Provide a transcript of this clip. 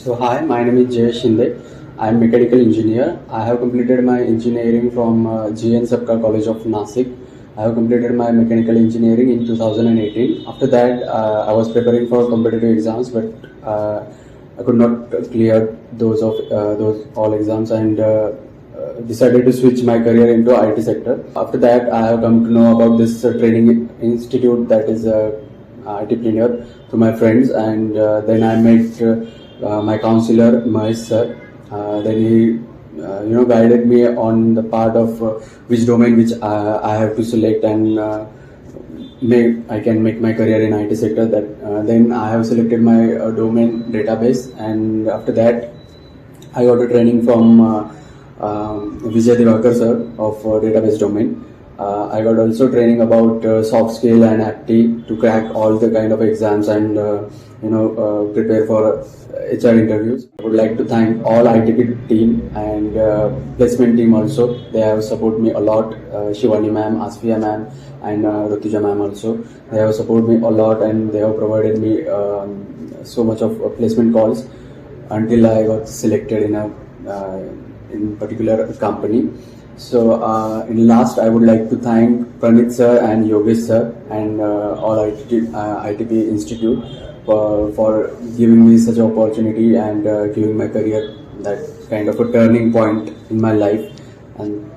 So hi, my name is Jayesh Shinde. I am mechanical engineer. I have completed my engineering from GN Sabka College of Nasik. I have completed my mechanical engineering in 2018. After that, I was preparing for competitive exams, but I could not clear those all exams and decided to switch my career into IT sector. After that, I have come to know about this training institute that is iTpreneur through my friends, and then I met my counselor Mahesh sir. Then he guided me on the part of which domain which I have to select and I can make my career in IT sector. That then I have selected my domain database, and after that I got a training from Vijay Divakar sir of database domain. I got also training about soft skill and apti to crack all the kind of exams and prepare for HR interviews. I would like to thank all ITP team and placement team also. They have supported me a lot. Shivani ma'am, Asfiya ma'am, and Rutuja ma'am also. They have supported me a lot and they have provided me so much of placement calls until I got selected in a in particular company. So in last, I would like to thank Pranit sir and Yogesh sir and all ITP Institute for giving me such an opportunity and giving my career that kind of a turning point in my life. And